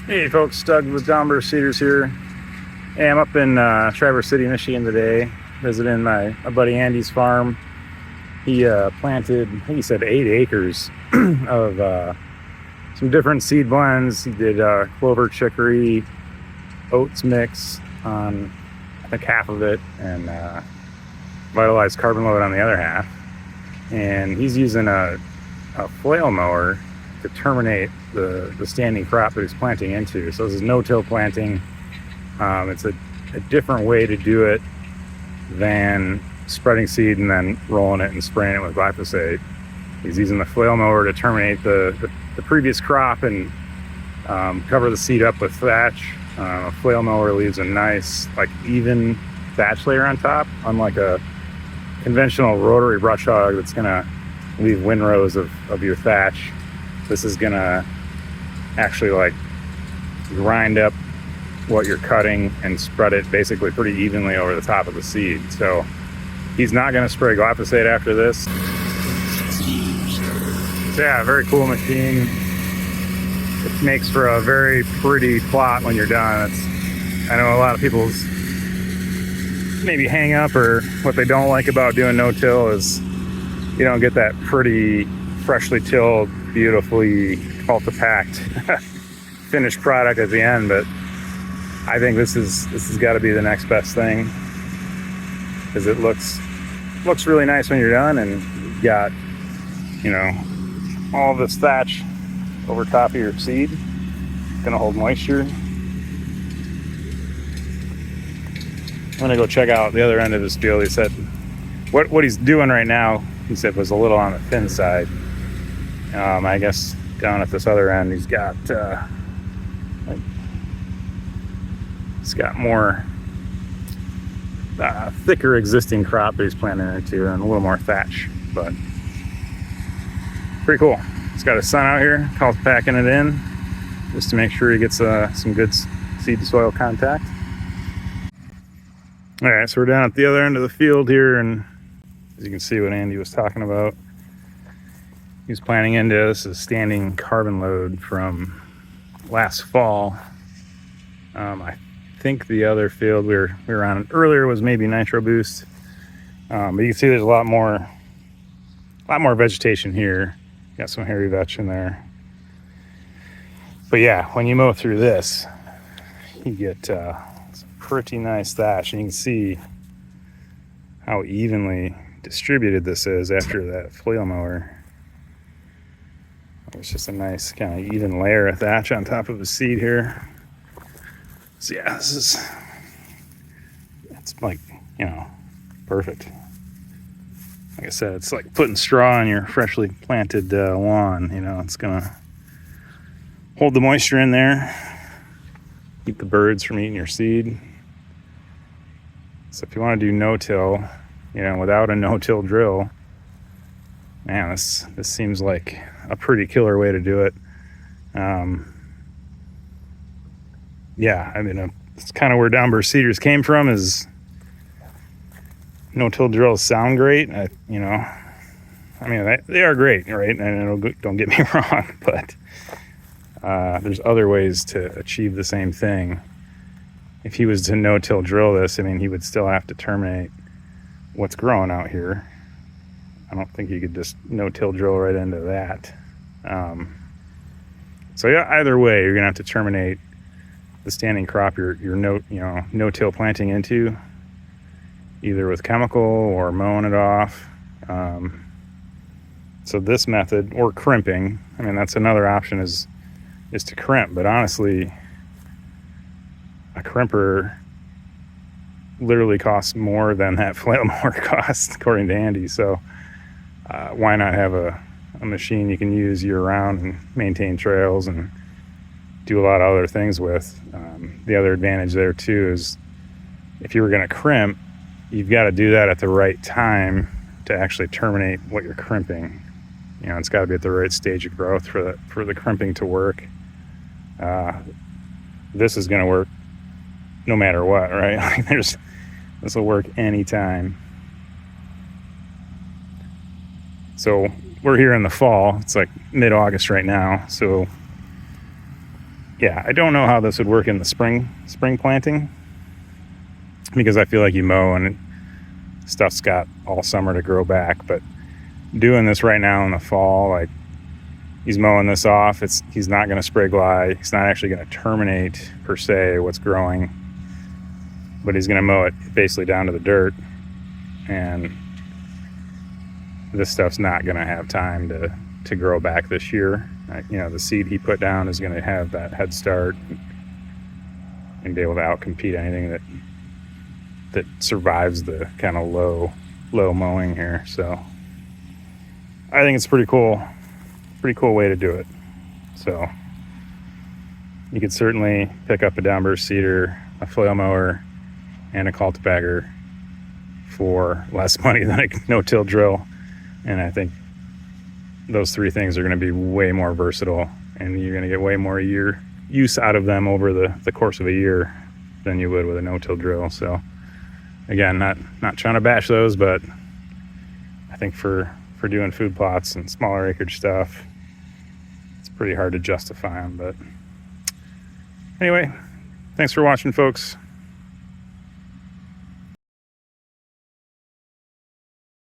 Hey folks, Doug with Downburst Seeders here. Hey, I'm up in Traverse City, Michigan today, visiting my buddy Andy's farm. He planted, I think he said 8 acres of some different seed blends. He did clover, chicory, oats mix on I think half of it, and vitalized carbon load on the other half. And he's using a flail mower to terminate the standing crop that he's planting into. So this is no-till planting. It's a different way to do it than spreading seed and then rolling it and spraying it with glyphosate. He's using the flail mower to terminate the previous crop and cover the seed up with thatch. A flail mower leaves a nice, even thatch layer on top, unlike a conventional rotary brush hog that's gonna leave windrows of your thatch. This is gonna actually grind up what you're cutting and spread it basically pretty evenly over the top of the seed. So he's not gonna spray glyphosate after this. So yeah, very cool machine. It makes for a very pretty plot when you're done. I know a lot of people's maybe hang up or what they don't like about doing no-till is you don't get that pretty freshly tilled, beautifully cultipacked finished product at the end. But I think this has got to be the next best thing, because it looks really nice when you're done, and you've got all this thatch over top of your seed. It's gonna hold moisture. I'm gonna go check out the other end of this field. He said what he's doing right now, he said, was a little on the thin side. I guess down at this other end he's got more thicker existing crop that he's planting into, and a little more thatch, but pretty cool. He's got his son out here packing it in just to make sure he gets some good seed to soil contact. All right, so we're down at the other end of the field here, and as you can see what Andy was talking about, he's planting into this is standing carbon load from last fall. I think the other field we were on earlier was maybe Nitro Boost, but you can see there's a lot more vegetation here. Got some hairy vetch in there. But yeah, when you mow through this, you get some pretty nice thatch, and you can see how evenly distributed this is after that flail mower. It's just a nice kind of even layer of thatch on top of the seed here. So yeah, it's perfect. Like I said, it's like putting straw on your freshly planted lawn. It's gonna hold the moisture in there, keep the birds from eating your seed. So if you want to do no-till, without a no-till drill, man, this seems like a pretty killer way to do it. It's kind of where Downburst Seeders came from. Is no-till drills sound great? They are great, right? And don't get me wrong, but there's other ways to achieve the same thing. If he was to no-till drill this, he would still have to terminate what's growing out here. I don't think you could just no-till drill right into that. So yeah, either way, you're gonna have to terminate the standing crop you're no-till planting into, either with chemical or mowing it off. So this method, or crimping, that's another option, is to crimp. But honestly, a crimper literally costs more than that flail mower costs, according to Andy. So why not have a machine you can use year-round and maintain trails and do a lot of other things with? The other advantage there too is if you were going to crimp, you've got to do that at the right time to actually terminate what you're crimping. It's got to be at the right stage of growth for the crimping to work. This is going to work no matter what, right? This will work anytime. So we're here in the fall. It's like mid-August right now. So yeah, I don't know how this would work in the spring planting, because I feel like you mow and stuff's got all summer to grow back. But doing this right now in the fall, like, he's mowing this off. He's not going to spray glide. He's not actually going to terminate per se what's growing, but he's going to mow it basically down to the dirt. And this stuff's not going to have time to grow back this year. You know, the seed he put down is going to have that head start and be able to outcompete anything that survives the kind of low mowing here. So I think it's pretty cool way to do it. So you could certainly pick up a downburst seeder, a flail mower, and a cultipator for less money than a no-till drill. And I think those three things are going to be way more versatile, and you're going to get way more use out of them over the course of a year than you would with a no-till drill. So again, not trying to bash those, but I think for doing food plots and smaller acreage stuff, it's pretty hard to justify them. But anyway, thanks for watching, folks.